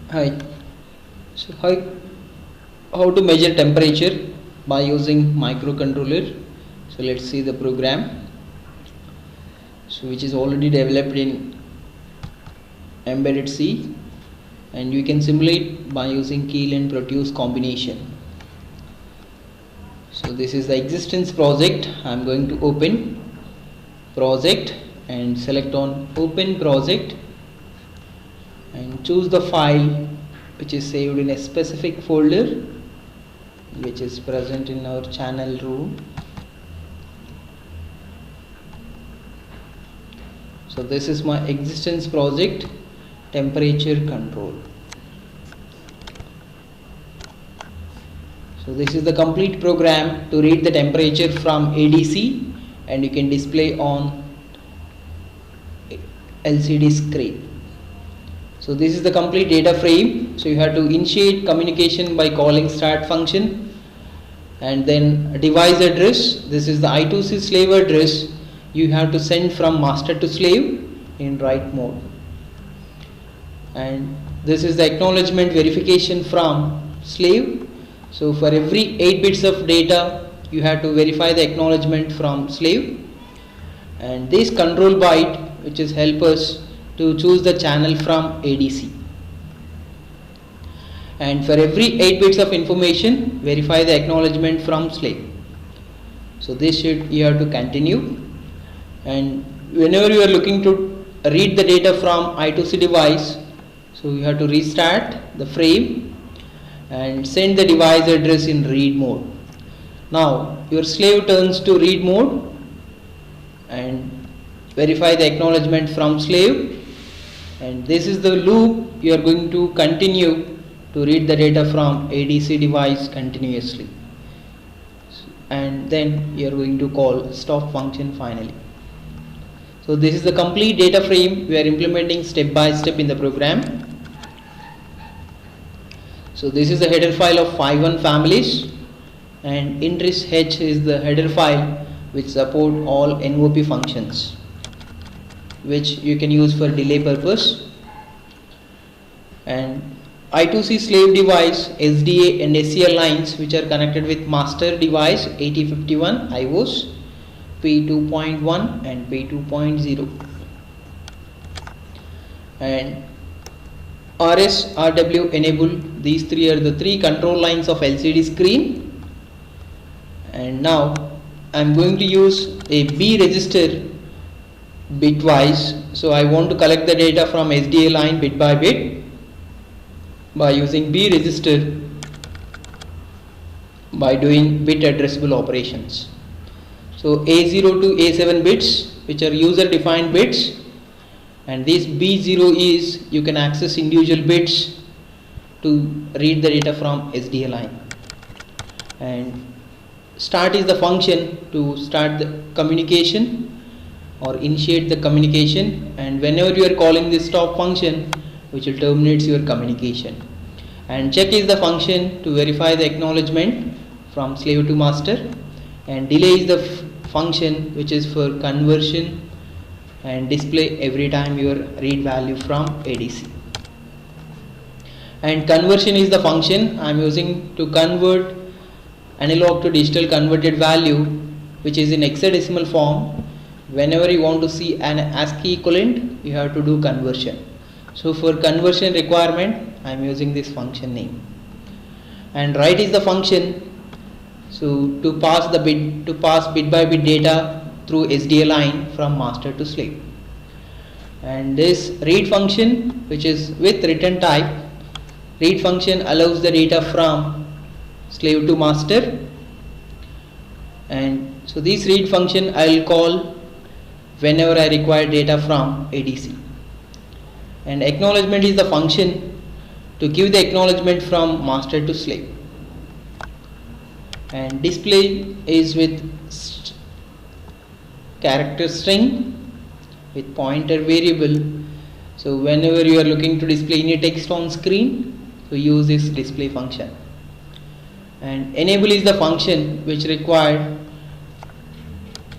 Hi. So how to measure temperature by using microcontroller. So let's see the program. So which is already developed in embedded C, and you can simulate by using Keil and Proteus combination. So this is the existence project. I'm going to open project and select on open project and choose the file which is saved in a specific folder which is present in our channel room. So this is my existence project, temperature control. So this is the complete program to read the temperature from ADC, and you can display on LCD screen. So this is the complete data frame. So you have to initiate communication by calling start function, and then device address. This is the I2C slave address. You have to send from master to slave in write mode, and this is the acknowledgement verification from slave. So for every 8 bits of data you have to verify the acknowledgement from slave, and this control byte which is help us to choose the channel from ADC, and for every 8 bits of information verify the acknowledgement from slave. So this should you have to continue, and whenever you are looking to read the data from I2C device, so you have to restart the frame and send the device address in read mode. Now your slave turns to read mode and verify the acknowledgement from slave, and this is the loop you are going to continue to read the data from ADC device continuously, and then you are going to call stop function finally. So this is the complete data frame we are implementing step by step in the program. So this is the header file of 5.1 families, and interest H is the header file which support all NOP functions which you can use for delay purpose. And I2C slave device SDA and SCL lines which are connected with master device 8051 IOS P2.1 and P2.0, and RS RW enable. These three are the three control lines of LCD screen. And now I am going to use a B register bitwise. So I want to collect the data from SDA line bit by bit by using B register by doing bit addressable operations. So A0 to A7 bits which are user defined bits, and this B0 is you can access individual bits to read the data from SDA line, and start is the function to start the communication or initiate the communication, and whenever you are calling this stop function which will terminate your communication, and check is the function to verify the acknowledgement from slave to master, and delay is the function which is for conversion and display every time your read value from ADC, and conversion is the function I am using to convert analog to digital converted value which is in hexadecimal form. Whenever you want to see an ASCII equivalent you have to do conversion. So for conversion requirement I am using this function name, and write is the function so to pass bit by bit data through SDA line from master to slave, and this read function which is with return type. Read function allows the data from slave to master, and so this read function I will call whenever I require data from ADC, and acknowledgement is the function to give the acknowledgement from master to slave, and display is with character string with pointer variable. So whenever you are looking to display any text on screen, so use this display function, and enable is the function which required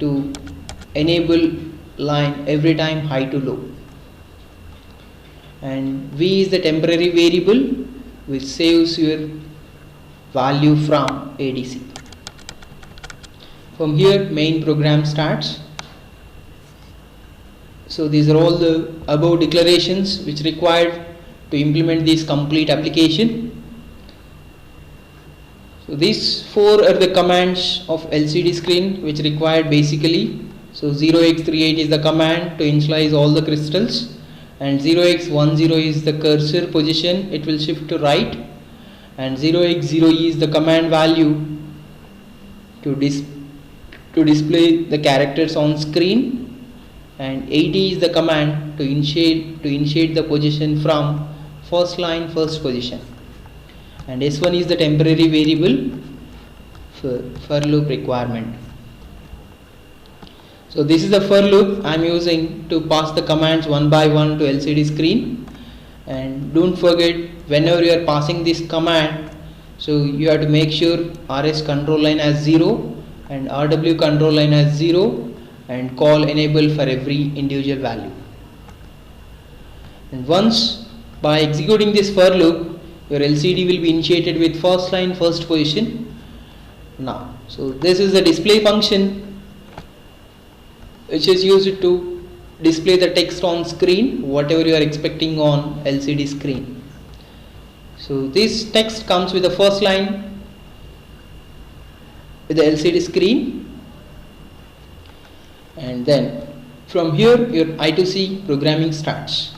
to enable line every time high to low. and v is the temporary variable which saves your value from ADC. From here main program starts. So these are all the above declarations which required to implement this complete application. So these four are the commands of LCD screen which required basically. So 0x38 is the command to initialize all the crystals, and 0x10 is the cursor position, it will shift to right, and 0x0e is the command value to display the characters on screen, and 80 is the command to initiate the position from first line first position, and S1 is the temporary variable for loop requirement. So this is the for loop I am using to pass the commands one by one to LCD screen. And don't forget, whenever you are passing this command, so you have to make sure RS control line as 0 and RW control line as 0, and call enable for every individual value. And once by executing this for loop, your LCD will be initiated with first line first position. Now, so this is the display function which is used to display the text on screen, whatever you are expecting on LCD screen. So this text comes with the first line with the LCD screen, and then from here your I2C programming starts.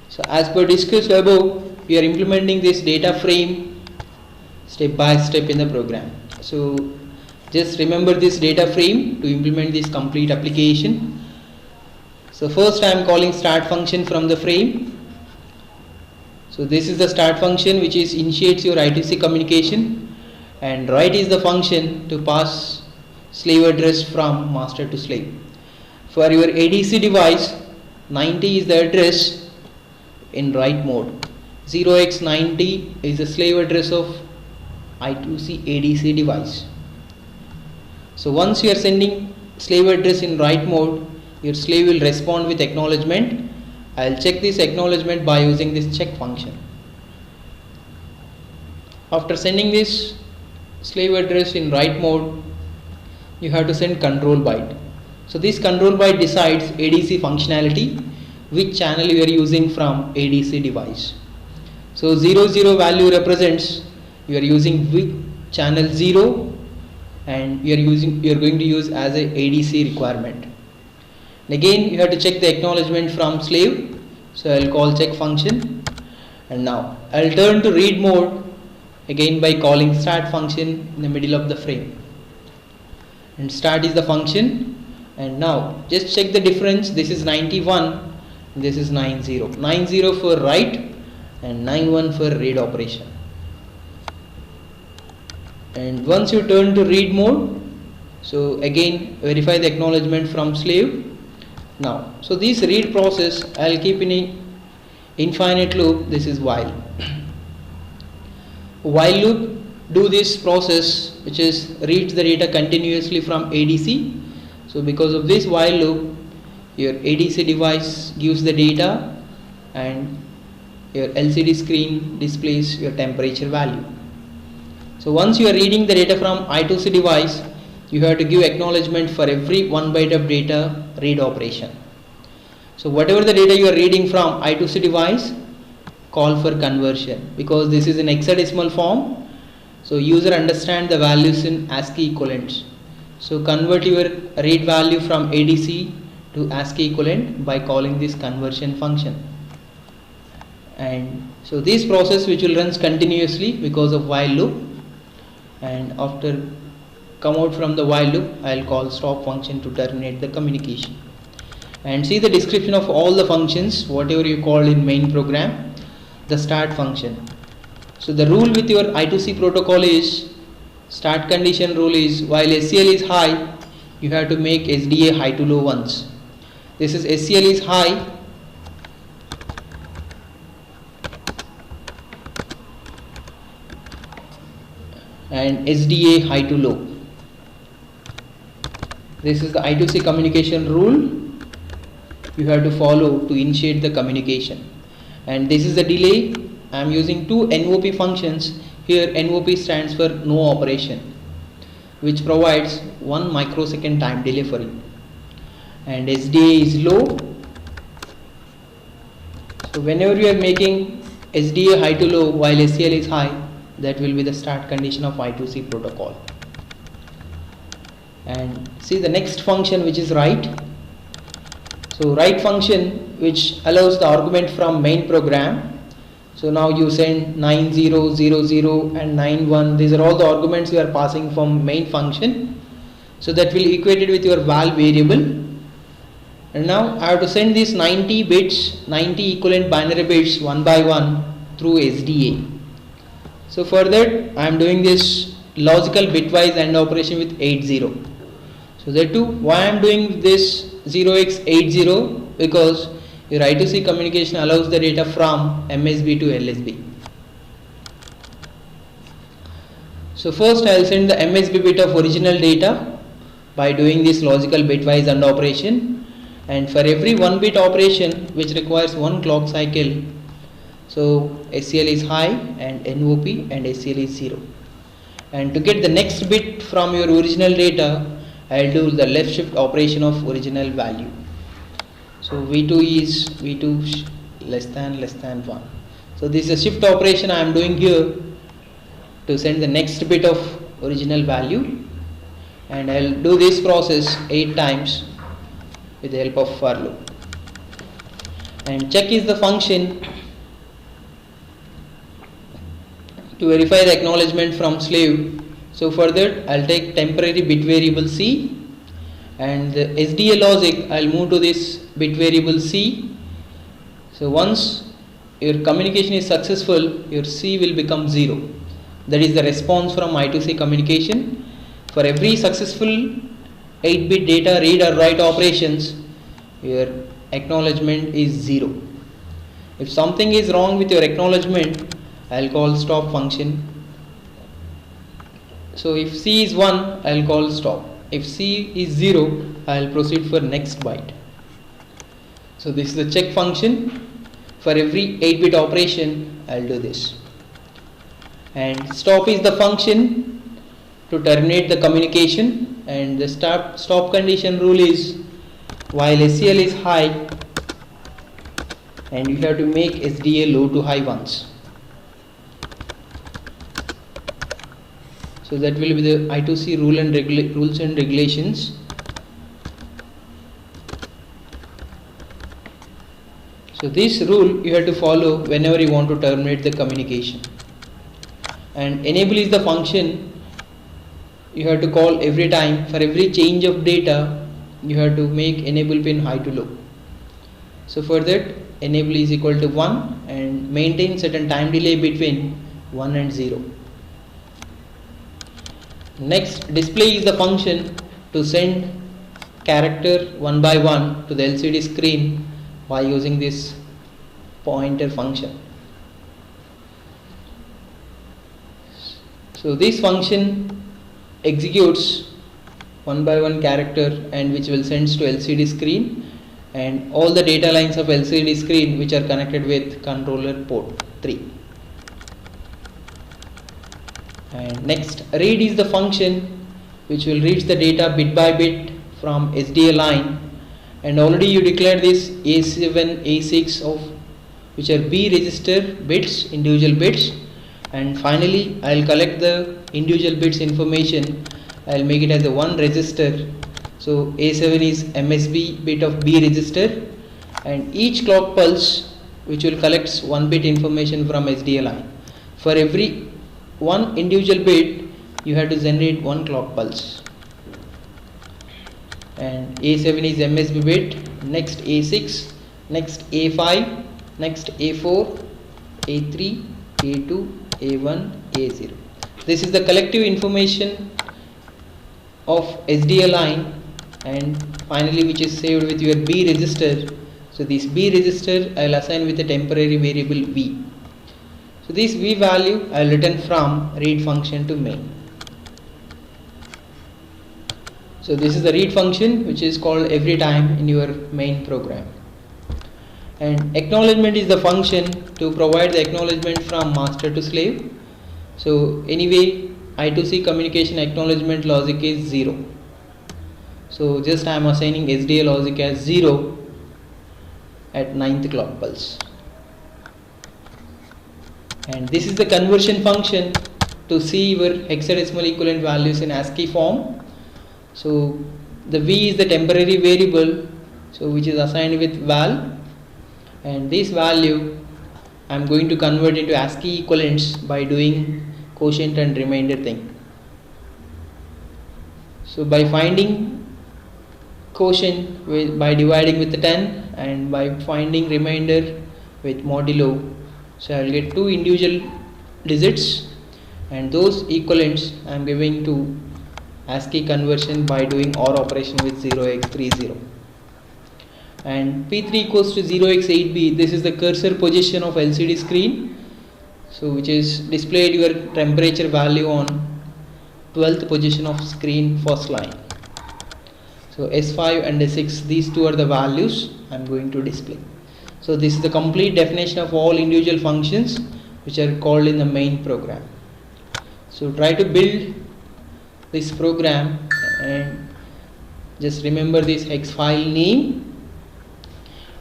So as per discussed above, we are implementing this data frame step by step in the program. So just remember this data frame to implement this complete application. So first I am calling start function from the frame. So this is the start function which is initiates your I2C communication, and write is the function to pass slave address from master to slave. For your ADC device, 90 is the address in write mode. 0x90 is the slave address of I2C ADC device. So once you are sending slave address in write mode, your slave will respond with acknowledgement. I will check this acknowledgement by using this check function. After sending this slave address in write mode, you have to send control byte. So this control byte decides ADC functionality, which channel you are using from ADC device. So 00 value represents you are using which channel 0, and you are going to use as a ADC requirement. And again you have to check the acknowledgement from slave. So I will call check function, and now I will turn to read mode again by calling start function in the middle of the frame. And start is the function, and now just check the difference. This is 91, this is 90. 90 for write and 91 for read operation. And once you turn to read mode, so again verify the acknowledgement from slave. Now, so this read process I will keep in a infinite loop. This is while. While loop do this process which is reads the data continuously from ADC. So because of this while loop, your ADC device gives the data and your LCD screen displays your temperature value. So once you are reading the data from I2C device, you have to give acknowledgement for every 1 byte of data read operation. So whatever the data you are reading from I2C device, call for conversion, because this is in hexadecimal form. So user understand the values in ASCII equivalents. So convert your read value from ADC to ASCII equivalent by calling this conversion function. And so this process which will runs continuously because of while loop, and after come out from the while loop, I will call stop function to terminate the communication. And see the description of all the functions whatever you call in main program. The start function. So the rule with your I2C protocol is, start condition rule is, while SCL is high, you have to make SDA high to low once. This is SCL is high, and SDA high to low. This is the I2C communication rule you have to follow to initiate the communication. and this is the delay. I am using two NOP functions. Here NOP stands for no operation, which provides 1 microsecond time delay for it, and SDA is low. So whenever you are making SDA high to low while SCL is high, that will be the start condition of I2C protocol. And see the next function, which is write. So write function which allows the argument from main program. So now you send 9000 and 91. These are all the arguments you are passing from main function. So that will equate it with your val variable. And now I have to send these 90 bits, 90 equivalent binary bits one by one through SDA. So for that I am doing this logical bitwise AND operation with 80. So that too, why I am doing this 0x80, because your I2C communication allows the data from MSB to LSB. So first I will send the MSB bit of original data by doing this logical bitwise AND operation, and for every 1 bit operation which requires 1 clock cycle, so SCL is high and NOP and SCL is 0. And to get the next bit from your original data, I will do the left shift operation of original value. So V2 is V2 less than 1. So this is a shift operation I am doing here to send the next bit of original value, and I will do this process 8 times with the help of for loop. And check is the function to verify the acknowledgement from slave. So for that I will take temporary bit variable C, and the SDA logic I will move to this bit variable C. So once your communication is successful, your C will become 0. That is the response from I2C communication. For every successful 8-bit data read or write operations, your acknowledgement is 0. If something is wrong with your acknowledgement, I will call stop function. So if C is 1, I will call stop. If C is 0, I will proceed for next byte. So this is the check function. For every 8-bit operation, I will do this. And stop is the function to terminate the communication, and the stop condition rule is while SCL is high, and you have to make SDA low to high once. So that will be the I2C rules and regulations. So this rule you have to follow whenever you want to terminate the communication. And enable is the function you have to call every time. For every change of data, you have to make enable pin high to low. So for that, enable is equal to 1 and maintain certain time delay between 1 and 0. Next, display is the function to send character one by one to the LCD screen by using this pointer function. So this function executes one by one character and which will send to LCD screen, and all the data lines of LCD screen which are connected with controller port 3. And next, read is the function which will read the data bit by bit from SDA line, and already you declared this A7, A6 of which are B register bits, individual bits, and finally I will collect the individual bits information. I will make it as a one register. So A7 is MSB bit of B register, and each clock pulse which will collect 1 bit information from SDA line. For every one individual bit you have to generate 1 clock pulse. And A7 is MSB bit, next A6, next A5, next A4, A3, A2, A1, A0. This is the collective information of SDA line, and finally which is saved with your B register. So this B register I will assign with a temporary variable V. So this V value I will return from read function to main. So this is the read function which is called every time in your main program. And acknowledgement is the function to provide the acknowledgement from master to slave. So anyway, I2C communication acknowledgement logic is 0. So just I am assigning SDA logic as 0 at 9th clock pulse. And this is the conversion function to see your hexadecimal equivalent values in ASCII form. So the V is the temporary variable, so which is assigned with val, and this value I am going to convert into ASCII equivalents by doing quotient and remainder thing. So by finding quotient by dividing with 10 and by finding remainder with modulo, so I will get two individual digits, and those equivalents I am giving to ASCII conversion by doing OR operation with 0x30. And P3 equals to 0x8b, this is the cursor position of LCD screen, so which is displayed your temperature value on 12th position of screen first line. So S5 and S6, these two are the values I am going to display. So this is the complete definition of all individual functions which are called in the main program. So try to build this program and just remember this hex file name,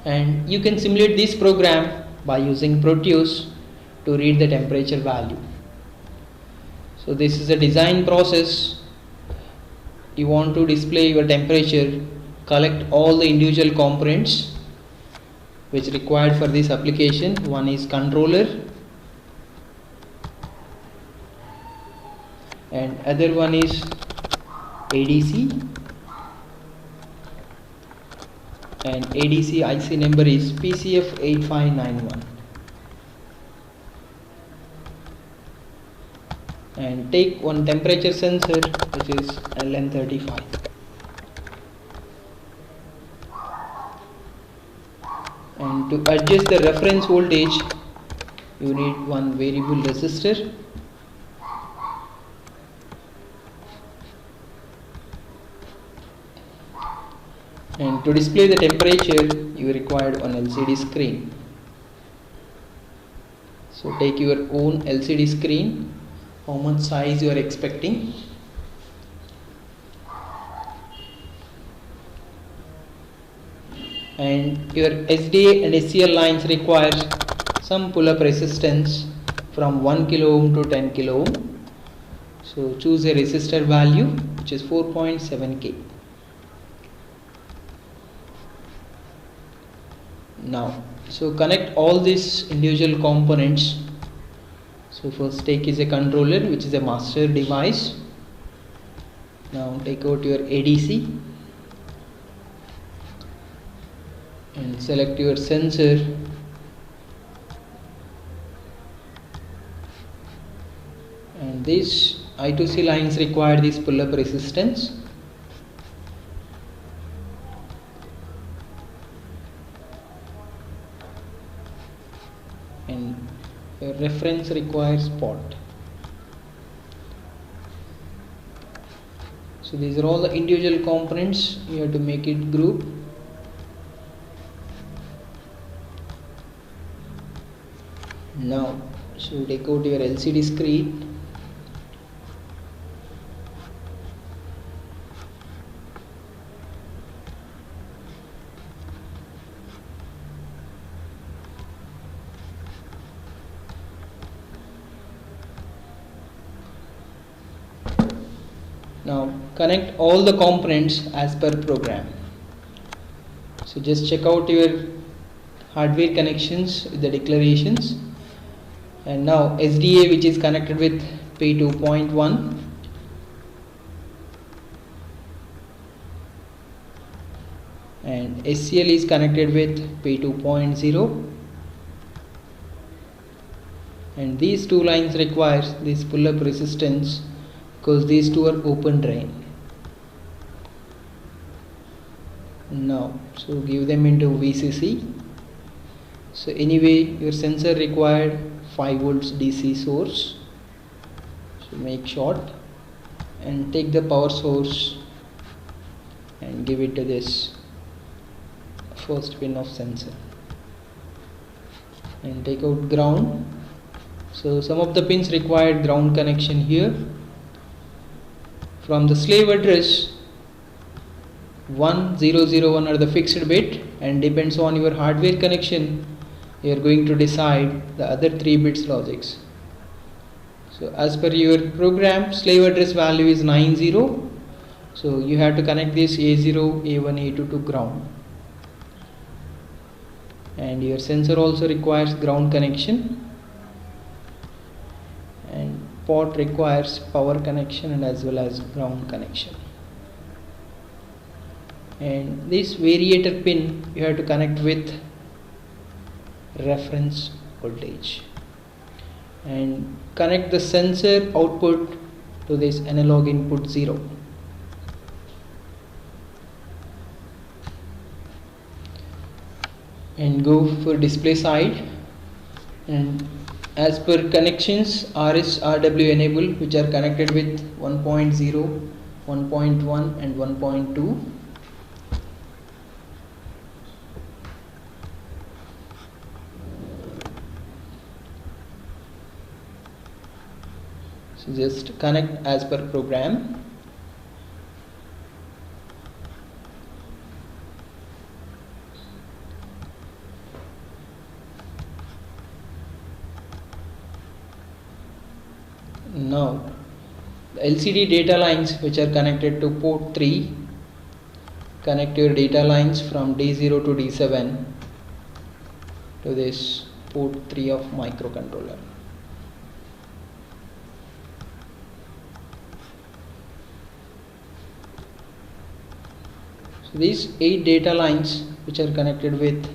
and you can simulate this program by using Proteus to read the temperature value. So this is a design process. You want to display your temperature, collect all the individual components which required for this application. One is controller and other one is ADC, and ADC IC number is PCF8591. And take one temperature sensor which is LM35. And to adjust the reference voltage, you need one variable resistor. And to display the temperature, you require one LCD screen. So take your own LCD screen, how much size you are expecting. And your SDA and SCL lines require some pull-up resistance from 1 kilo ohm to 10 kilo ohm. So choose a resistor value which is 4.7K. Now, so connect all these individual components. So first take is a controller which is a master device. Now take out your ADC and select your sensor, and these I2C lines require this pull-up resistance. And your reference requires pot. So these are all the individual components. You have to make it group. Now, so take out your LCD screen. Now connect all the components as per program. So just check out your hardware connections with the declarations. And now SDA, which is connected with P2.1, and SCL is connected with P2.0, and these two lines require this pull-up resistance because these two are open drain. Now, so give them into VCC. So anyway, your sensor required 5 volts DC source. So make short and take the power source and give it to this first pin of sensor. and take out ground. So some of the pins required ground connection here. From the slave address, 1001 are the fixed bit, and depends on your hardware connection you are going to decide the other 3 bits logics. So as per your program, slave address value is 90, so you have to connect this A0, A1, A2 to ground, and your sensor also requires ground connection, and port requires power connection and as well as ground connection. And this variator pin you have to connect with reference voltage, and connect the sensor output to this analog input 0. And go for display side, and as per connections, RS RW enable, which are connected with 1.0, 1.1 and 1.2. So just connect as per program. Now the LCD data lines which are connected to port 3, connect your data lines from D0 to D7 to this port 3 of microcontroller. So these 8 data lines which are connected with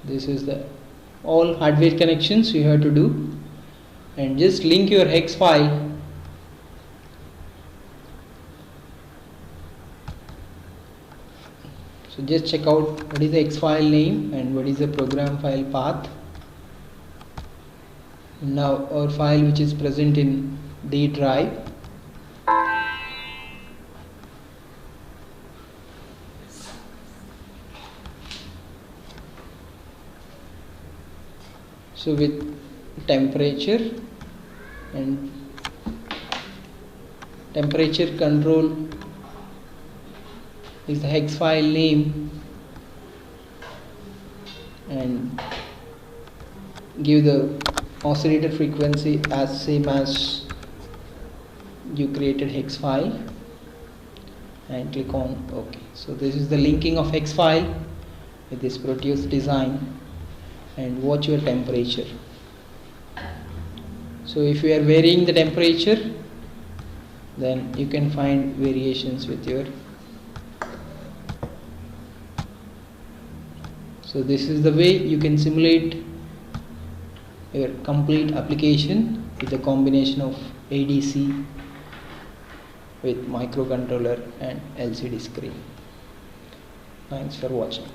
this is the all hardware connections you have to do, and just link your hex file . So just check out what is the hex file name and what is the program file path. Now our file which is present in D drive, so with temperature and temperature control is the hex file name, and give the oscillator frequency as same as you created hex file, and click on OK. So this is the linking of hex file with this Proteus design, and watch your temperature. So if you are varying the temperature, then you can find variations with your. So this is the way you can simulate your complete application with a combination of ADC with microcontroller and LCD screen. Thanks for watching.